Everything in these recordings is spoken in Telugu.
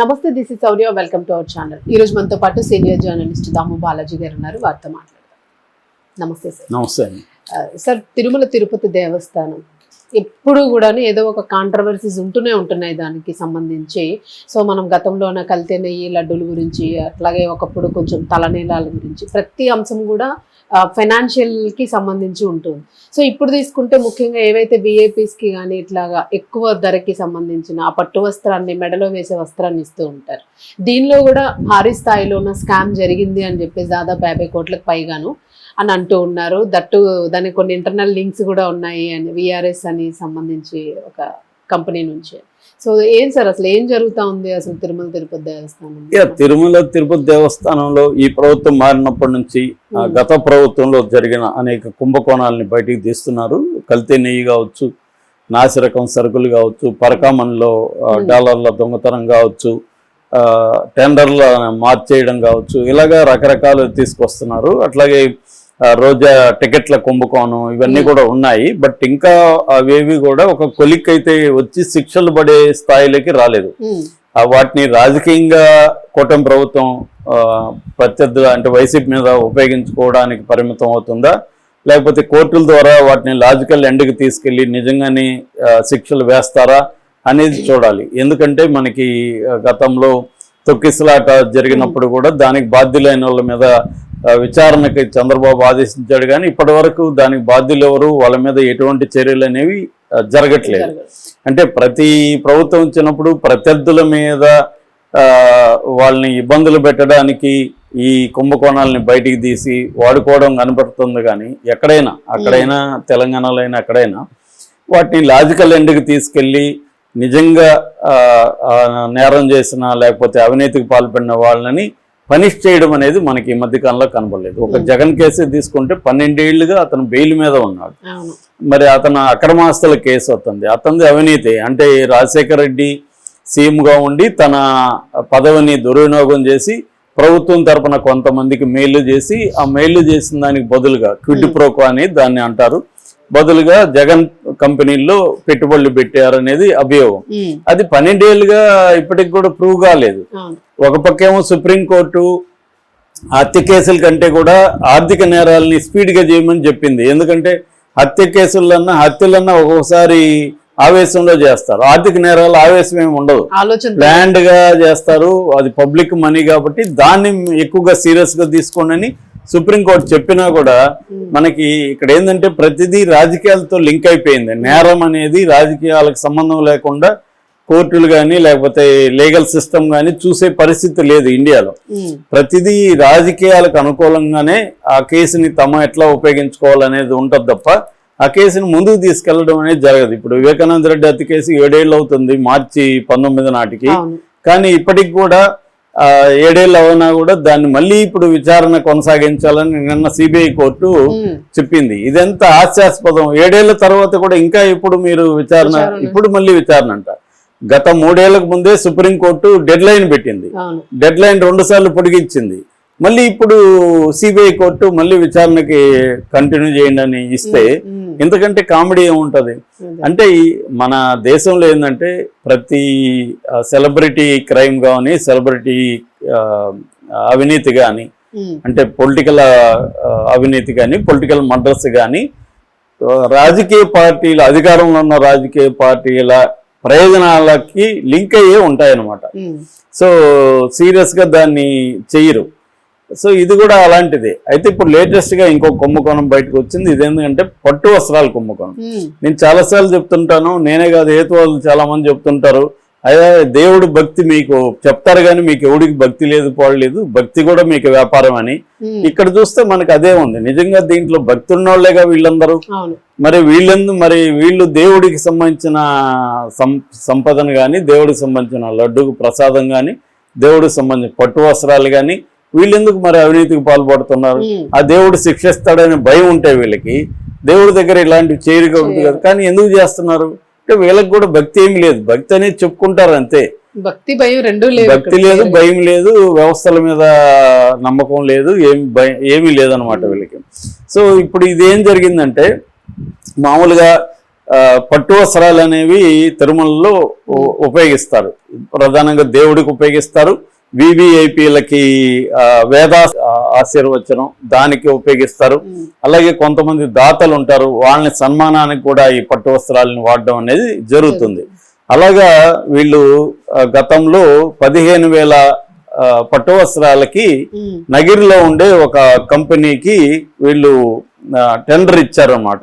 నమస్తే, this is Sourya. Welcome to our channel. ఈ రోజు మనతో పాటు సీనియర్ జర్నలిస్ట్ దాము బాలాజీ గారు ఉన్నారు. వారితో మాట్లాడదాం. నమస్తే సార్. నమస్తే సార్, తిరుమల తిరుపతి దేవస్థానం ఎప్పుడు కూడా ఏదో ఒక కాంట్రవర్సీస్ ఉంటున్నాయి దానికి సంబంధించి. సో మనం గతంలోన కల్తీ నెయ్యి లడ్డూల గురించి, అట్లాగే ఒకప్పుడు కొంచెం తలనీలాల గురించి, ప్రతి అంశం కూడా ఫైనాన్షియల్కి సంబంధించి ఉంటుంది. సో ఇప్పుడు తీసుకుంటే ముఖ్యంగా ఏవైతే విఐపీస్కి కానీ ఇట్లాగా ఎక్కువ ధరకి సంబంధించిన ఆ పట్టు వస్త్రాన్ని, మెడలో వేసే వస్త్రాన్ని ఇస్తూ ఉంటారు. దీనిలో కూడా భారీ స్థాయిలో ఉన్న స్కామ్ జరిగింది అని చెప్పేసి దాదాపు 50 కోట్లకు పైగాను అని అంటూ ఉన్నారు. దట్టు దానికి కొన్ని ఇంటర్నల్ లింక్స్ కూడా ఉన్నాయి అని, విఆర్ఎస్ అని సంబంధించి ఒక కంపెనీ నుంచి. సో ఏం సార్, అసలు ఏం జరుగుతూ ఉంది అసలు తిరుమల తిరుపతి దేవస్థానం? తిరుమల తిరుపతి దేవస్థానంలో ఈ ప్రభుత్వం మారినప్పటి నుంచి గత ప్రభుత్వంలో జరిగిన అనేక కుంభకోణాలని బయటికి తీస్తున్నారు. కల్తీ నెయ్యి కావచ్చు, నాసిరకం సరుకులు కావచ్చు, పరకామన్లో డాలర్ల దొంగతనం కావచ్చు, టెండర్ల మార్చేయడం కావచ్చు, ఇలాగా రకరకాలు తీసుకొస్తున్నారు. అట్లాగే రోజా టికెట్ల కుంభకోణం, ఇవన్నీ కూడా ఉన్నాయి. బట్ ఇంకా అవేవి కూడా ఒక కొలిక్ అయితే వచ్చి శిక్షలు పడే స్థాయిలోకి రాలేదు. వాటిని రాజకీయంగా కూటమి ప్రభుత్వం ప్రత్యర్థులు అంటే వైసీపీ మీద ఉపయోగించుకోవడానికి పరిమితం అవుతుందా, లేకపోతే కోర్టుల ద్వారా వాటిని లాజికల్ ఎండ్కి తీసుకెళ్లి నిజంగానే శిక్షలు వేస్తారా అనేది చూడాలి. ఎందుకంటే మనకి గతంలో తొక్కిసలాట జరిగినప్పుడు కూడా దానికి బాధ్యులైన వాళ్ళ మీద విచారణకి చంద్రబాబు ఆదేశించాడు, కానీ ఇప్పటి వరకు దానికి బాధ్యులు ఎవరు, వాళ్ళ మీద ఎటువంటి చర్యలు అనేవి జరగట్లేదు. అంటే ప్రతి ప్రభుత్వం వచ్చినప్పుడు ప్రత్యర్థుల మీద వాళ్ళని ఇబ్బందులు పెట్టడానికి ఈ కుంభకోణాలని బయటికి తీసి వాడుకోవడం కనబడుతుంది. కానీ అక్కడైనా తెలంగాణలో అయినా ఎక్కడైనా వాటిని లాజికల్ ఎండ్కి తీసుకెళ్ళి నిజంగా నేరం చేసిన లేకపోతే అవినీతికి పాల్పడిన వాళ్ళని పనిష్ చేయడం అనేది మనకి ఈ మధ్యకాలంలో కనబడలేదు. ఒక జగన్ కేసు తీసుకుంటే 12 ఏళ్లుగా అతను బెయిల్ మీద ఉన్నాడు. మరి అతను అక్రమాస్తుల కేసు అవుతుంది, అతనిది అవినీతి. అంటే రాజశేఖర రెడ్డి సీఎంగా ఉండి తన పదవిని దుర్వినియోగం చేసి ప్రభుత్వం తరపున కొంతమందికి మెయిల్ చేసి, ఆ మెయిల్ చేసిన దానికి బదులుగా క్విడ్ ప్రోకో అని దాన్ని అంటారు, బదులుగా జగన్ కంపెనీల్లో పెట్టుబడులు పెట్టారనేది అభియోగం. అది 12 ఏళ్ళుగా ఇప్పటికి కూడా ప్రూవ్ కాలేదు. ఒక పక్కేమో సుప్రీంకోర్టు హత్య కేసుల కంటే కూడా ఆర్థిక నేరాలని స్పీడ్గా చేయమని చెప్పింది. ఎందుకంటే హత్య కేసులన్నా హత్యలన్నా ఒక్కొక్కసారి ఆవేశంలో చేస్తారు, ఆర్థిక నేరాలు ఆవేశం ఏమి ఉండదు, ప్లాన్డ్ గా చేస్తారు. అది పబ్లిక్ మనీ కాబట్టి దాన్ని ఎక్కువగా సీరియస్ గా తీసుకోండి సుప్రీంకోర్టు చెప్పినా కూడా మనకి ఇక్కడ ఏంటంటే ప్రతిదీ రాజకీయాలతో లింక్ అయిపోయింది. నేరం అనేది రాజకీయాలకు సంబంధం లేకుండా కోర్టులు కానీ లేకపోతే లీగల్ సిస్టమ్ కానీ చూసే పరిస్థితి లేదు ఇండియాలో. ప్రతిదీ రాజకీయాలకు అనుకూలంగానే ఆ కేసుని ఎట్లా ఉపయోగించుకోవాలనేది ఉంటుంది తప్ప ఆ కేసుని ముందుకు తీసుకెళ్లడం అనేది జరగదు. ఇప్పుడు వివేకానంద రెడ్డి హత్య కేసు 7 ఏళ్ళు అవుతుంది, మార్చి 19 నాటికి. కానీ ఇప్పటికి కూడా 7 ఏళ్ళు అవునా కూడా దాన్ని మళ్ళీ ఇప్పుడు విచారణ కొనసాగించాలని నిన్న సిబిఐ కోర్టు చెప్పింది. ఇదెంత హాస్యాస్పదం. 7 ఏళ్ల తర్వాత కూడా ఇంకా ఇప్పుడు మీరు విచారణ, ఇప్పుడు మళ్ళీ విచారణ అంట. గత 3 ఏళ్లకు ముందే సుప్రీంకోర్టు డెడ్ లైన్ పెట్టింది, డెడ్ లైన్ 2 సార్లు పొడిగించింది. మళ్ళీ ఇప్పుడు సిబిఐ కోర్టు మళ్ళీ విచారణకి కంటిన్యూ చేయండి అని ఇస్తే ఎందుకంటే కామెడీ ఏముంటుంది అంటే, మన దేశంలో ఏంటంటే ప్రతి సెలబ్రిటీ క్రైమ్ కానీ సెలబ్రిటీ అవినీతి కానీ, అంటే పొలిటికల్ అవినీతి కానీ పొలిటికల్ మర్డర్స్ కానీ రాజకీయ పార్టీల, అధికారంలో ఉన్న రాజకీయ పార్టీల ప్రయోజనాలకి లింక్ అయ్యే ఉంటాయన్నమాట. సో సీరియస్గా దాన్ని చెయ్యరు. సో ఇది కూడా అలాంటిదే. అయితే ఇప్పుడు లేటెస్ట్గా ఇంకో కుంభకోణం బయటకు వచ్చింది. ఇదేంటంటే పట్టు వస్త్రాల కుంభకోణం. నేను చాలాసార్లు చెప్తుంటాను, నేనే కాదు హేతువాదులు చాలా మంది చెప్తుంటారు, అదే దేవుడు భక్తి మీకు చెప్తారు కానీ మీకు ఎవడికి భక్తి లేదు పోడలేదు, భక్తి కూడా మీకు వ్యాపారం అని. ఇక్కడ చూస్తే మనకు అదే ఉంది. నిజంగా దీంట్లో భక్తి ఉన్నోళ్లేగా వీళ్ళందరూ. మరి వీళ్ళు దేవుడికి సంబంధించిన సంపదను కానీ, దేవుడికి సంబంధించిన లడ్డుకు ప్రసాదం కానీ, దేవుడికి సంబంధించిన పట్టు వస్త్రాలు కానీ వీళ్ళెందుకు మరి అవినీతికి పాల్పడుతున్నారు? ఆ దేవుడు శిక్షిస్తాడనే భయం ఉంటే వీళ్ళకి దేవుడి దగ్గర ఇలాంటివి చేయకూడదు కదా, కానీ ఎందుకు చేస్తున్నారు అంటే వీళ్ళకి కూడా భక్తి ఏమి లేదు. భక్తి అనేది చెప్పుకుంటారు అంతే, భక్తి భయం రెండు లేదు. భక్తి లేదు, భయం లేదు, వ్యవస్థల మీద నమ్మకం లేదు, ఏమీ లేదనమాట వీళ్ళకి. సో ఇప్పుడు ఇదేం జరిగిందంటే మామూలుగా పట్టు వస్త్రాలు అనేవి తిరుమలలో ఉపయోగిస్తారు. ప్రధానంగా దేవుడికి ఉపయోగిస్తారు. వివిఐపీలకి వేద ఆశీర్వచనం దానికి ఉపయోగిస్తారు. అలాగే కొంతమంది దాతలు ఉంటారు, వాళ్ళని సన్మానానికి కూడా ఈ పట్టు వస్త్రాలను వాడడం అనేది జరుగుతుంది. అలాగా వీళ్ళు గతంలో 15,000 పట్టు వస్త్రాలకి నగిరిలో ఉండే ఒక కంపెనీకి వీళ్ళు టెండర్ ఇచ్చారు అన్నమాట.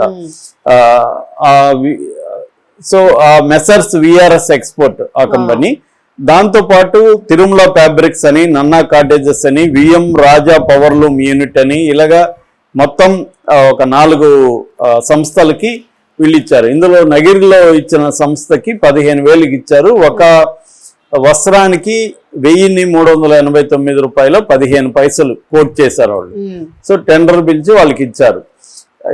సో ఆ మెసర్స్ విఆర్ఎస్ ఎక్స్పోర్ట్ ఆ కంపెనీ, దాంతో పాటు తిరుమల ఫ్యాబ్రిక్స్ అని, నన్నా కాటేజెస్ అని, విఎం రాజా పవర్లూమ్ యూనిట్ అని, ఇలాగా మొత్తం ఒక 4 సంస్థలకి వీళ్ళు ఇచ్చారు. ఇందులో నగిరిలో ఇచ్చిన సంస్థకి 15,000 ఇచ్చారు. ఒక వస్త్రానికి 1,389 రూపాయలు 15 పైసలు కోట్ చేశారు వాళ్ళు. సో టెండర్ పిలిచి వాళ్ళకి ఇచ్చారు.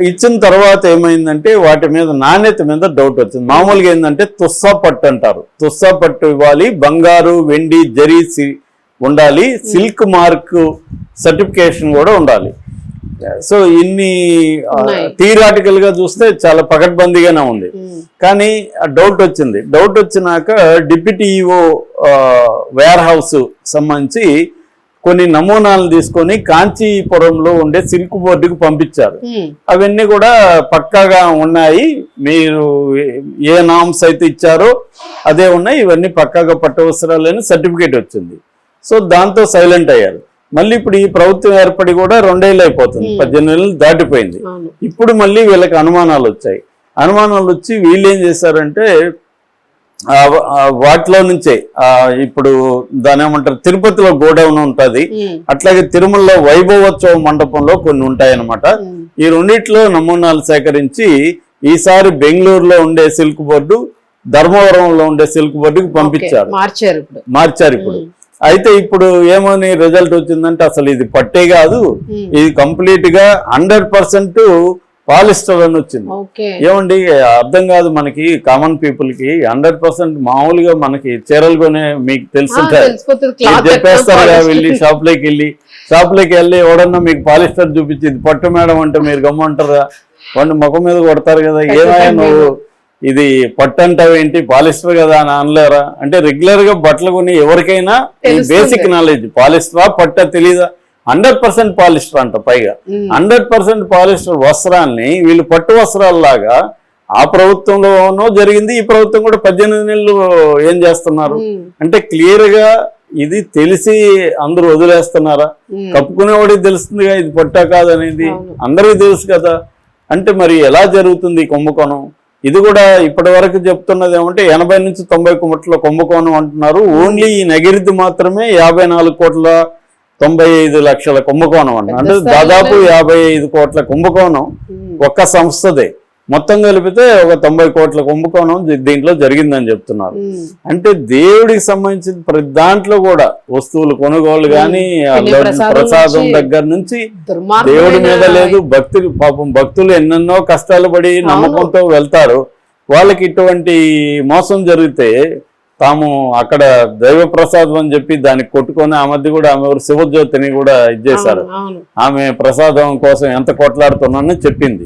ఇచ్చిన తర్వాత ఏమైందంటే వాటి మీద నాణ్యత మీద డౌట్ వచ్చింది. మామూలుగా ఏంటంటే తుస్సా పట్టు అంటారు, తుస్సా పట్టు ఇవ్వాలి, బంగారు వెండి జరీ ఉండాలి, సిల్క్ మార్క్ సర్టిఫికేషన్ కూడా ఉండాలి. సో ఇన్ని థియరాటికల్ గా చూస్తే చాలా పకడ్బందీగానే ఉంది. కానీ డౌట్ వచ్చింది. డౌట్ వచ్చినాక డిప్యూటీ ఈఓ వేర్ హౌస్ సంబంధించి కొన్ని నమూనాలు తీసుకొని కాంచీపురంలో ఉండే సిల్క్ బోర్డుకి పంపించారు. అవన్నీ కూడా పక్కాగా ఉన్నాయి, మీరు ఏ నామ్స్ అయితే ఇచ్చారో అదే ఉన్నాయి, ఇవన్నీ పక్కాగా పట్టు వస్త్రాలని సర్టిఫికేట్ వచ్చింది. సో దాంతో సైలెంట్ అయ్యారు. మళ్ళీ ఇప్పుడు ఈ ప్రభుత్వం ఏర్పడి కూడా 2 ఏళ్ళు అయిపోతుంది, 18 నెలలు దాటిపోయింది. ఇప్పుడు మళ్ళీ వీళ్ళకి అనుమానాలు వచ్చాయి. అనుమానాలు వచ్చి వీళ్ళు ఏం చేశారంటే వాటిలో నుంచే ఇప్పుడు దాని ఏమంటారు, తిరుపతిలో గోడౌన్ ఉంటుంది, అట్లాగే తిరుమలలో వైభవోత్సవ మండపంలో కొన్ని ఉంటాయన్నమాట. ఈ రెండిట్లో నమూనాలు సేకరించి ఈసారి బెంగళూరులో ఉండే సిల్క్ బోర్డు, ధర్మవరంలో ఉండే సిల్క్ బోర్డుకి పంపించారు, మార్చారు ఇప్పుడు. అయితే ఇప్పుడు ఏమని రిజల్ట్ వచ్చిందంటే అసలు ఇది పట్టే కాదు, ఇది కంప్లీట్ గా 100% పాలిస్టర్ అని వచ్చింది. ఏమండి అర్థం కాదు మనకి, కామన్ పీపుల్ కి 100% మామూలుగా మనకి చీరలు కొనే మీకు తెలుసుంటాయి, చెప్పేస్తారు కదా, వెళ్ళి షాప్లోకి వెళ్ళి ఎవడన్నా మీకు పాలిస్టర్ చూపించి ఇది పట్టు మేడం అంటే మీరు గమ్మంటారా, వాడిని ముఖం మీద కొడతారు కదా, ఏమైనా నువ్వు ఇది పట్టు అంటావేంటి, పాలిస్టర్ కదా అని అనలేరా అంటే, రెగ్యులర్ గా బట్టలు కొని ఎవరికైనా బేసిక్ నాలెడ్జ్ పాలిస్టరా పట్ట తెలీదా, 100% పాలిస్టర్ అంట. పైగా 100% పాలిస్టర్ వస్త్రాన్ని వీళ్ళు పట్టు వస్త్రాలలాగా ఆ ప్రభుత్వంలోనూ జరిగింది, ఈ ప్రభుత్వం కూడా 18 నెలలు ఏం చేస్తున్నారు అంటే క్లియర్ గా ఇది తెలిసి అందరూ వదిలేస్తున్నారా? కప్పుకునేవాడికి తెలుస్తుందిగా ఇది పట్టా కాదనేది, అందరికీ తెలుసు కదా. అంటే మరి ఎలా జరుగుతుంది ఈ కుంభకోణం? ఇది కూడా ఇప్పటి వరకు చెప్తున్నది ఏమంటే 80 నుంచి 90 కోట్ల కుంభకోణం అంటున్నారు. ఓన్లీ ఈ నగిరిది మాత్రమే 54,95 లక్షల కుంభకోణం అంట. అంటే దాదాపు 55 కోట్ల కుంభకోణం ఒక్క సంస్థదే. మొత్తం కలిపితే ఒక 90 కోట్ల కుంభకోణం దీంట్లో జరిగిందని చెప్తున్నారు. అంటే దేవుడికి సంబంధించిన ప్రతి దాంట్లో కూడా వస్తువులు కొనుగోలు కానీ, ప్రసాదం దగ్గర నుంచి దేవుడి మీద లేదు. భక్తులు పాపం భక్తులు ఎన్నెన్నో కష్టాలు పడి నమ్మకంతో వెళ్తారు. వాళ్ళకి ఇటువంటి మోసం జరిగితే తాము అక్కడ దైవ ప్రసాదం అని చెప్పి దానికి కొట్టుకొని, ఆ మధ్య కూడా ఆమె శివజ్యోతిని కూడా ఇచ్చేశారు. ఆమె ప్రసాదం కోసం ఎంత కొట్లాడుతున్నానని చెప్పింది.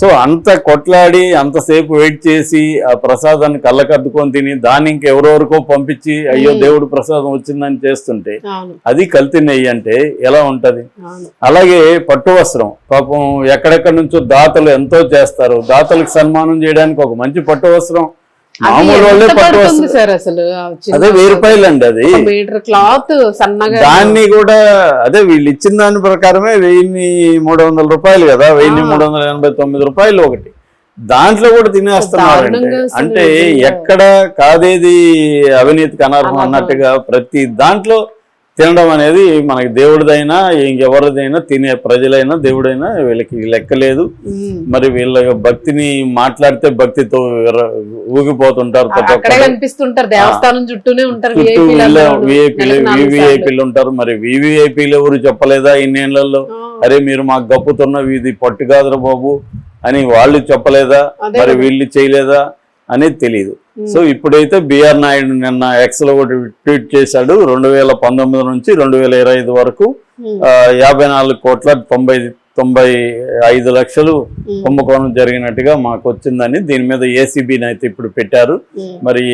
సో అంత కొట్లాడి అంతసేపు వెయిట్ చేసి ఆ ప్రసాదాన్ని కళ్ళకద్దుకొని తిని దాన్ని ఇంకెవరెవరికో పంపించి అయ్యో దేవుడు ప్రసాదం వచ్చిందని చేస్తుంటే అది కల్తీ నెయ్యి అంటే ఎలా ఉంటది? అలాగే పట్టు వస్త్రం పాపం ఎక్కడెక్కడి నుంచో దాతలు ఎంతో చేస్తారు. దాతలకు సన్మానం చేయడానికి ఒక మంచి పట్టు వస్త్రం మామూలు వాళ్ళే పట్టు వస్త్రం అదే 1000 రూపాయలు అండి. అది క్లాత్ సన్నగా దాన్ని కూడా అదే వీళ్ళు ఇచ్చిన దాని ప్రకారమే 1,300 రూపాయలు కదా, 1,389 రూపాయలు ఒకటి. దాంట్లో కూడా తినేస్తున్నారంటే అంటే ఎక్కడ కాదేది అవినీతికి అనర్హం అన్నట్టుగా ప్రతి దాంట్లో తినడం అనేది మనకి దేవుడిదైనా ఇంకెవరిదైనా తినే ప్రజలైనా దేవుడైనా వీళ్ళకి లెక్కలేదు. మరి వీళ్ళ భక్తిని మాట్లాడితే భక్తితో ఊగిపోతుంటారు, దేవస్థానం చుట్టూనే ఉంటారు, వివిఐపీలు ఉంటారు. మరి వివిఐపీలు ఎవరు చెప్పలేదా ఇన్నేళ్లలో? అరే మీరు మాకు గప్పుతున్న ఇది పట్టు కాదురా బాబు అని వాళ్ళు చెప్పలేదా? మరి వీళ్ళు చేయలేదా అనేది తెలియదు. సో ఇప్పుడైతే బిఆర్ నాయుడు నిన్న ఎక్స్ లో ఒకటి ట్వీట్ చేశాడు, 2019 నుంచి 2025 వరకు 54,90 95 లక్షలు కుంభకోణం జరిగినట్టుగా మాకు వచ్చిందని దీని మీద ఏసీబీని అయితే ఇప్పుడు పెట్టారు. మరి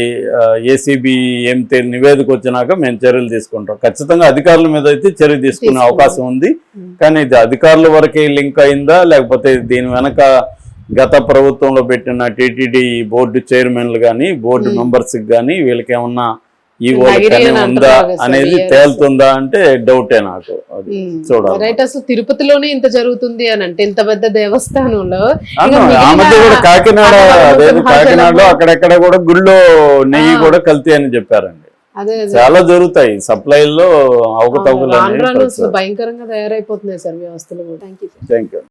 ఏసీబీ నివేదిక వచ్చినాక మేము చర్యలు తీసుకుంటాం. ఖచ్చితంగా అధికారుల మీద అయితే చర్య తీసుకునే అవకాశం ఉంది. కానీ ఇది అధికారుల వరకే లింక్ అయిందా, లేకపోతే దీని వెనక గత ప్రభుత్వంలో పెట్టిన టీటీడీ బోర్డు చైర్మన్లు కానీ బోర్డు మెంబర్స్ కానీ వీళ్ళకి ఏమన్నా ఈ ఉందా అనేది తేలుతుందా అంటే డౌటే నాకు. అది చూడాలి. రైట్. అసలు తిరుపతిలోనే ఇంత జరుగుతుంది అని అంటే ఇంత పెద్ద దేవస్థానంలో ఆ మధ్య కూడా కాకినాడలో అక్కడెక్కడ కూడా గుళ్ళో నెయ్యి కూడా కల్తీ అని చెప్పారండి. చాలా జరుగుతాయి సప్లైల్లో అవకతవకలు. భయంకరంగా తయారైపోతున్నాయి సార్ వ్యవస్థలు. Thank you.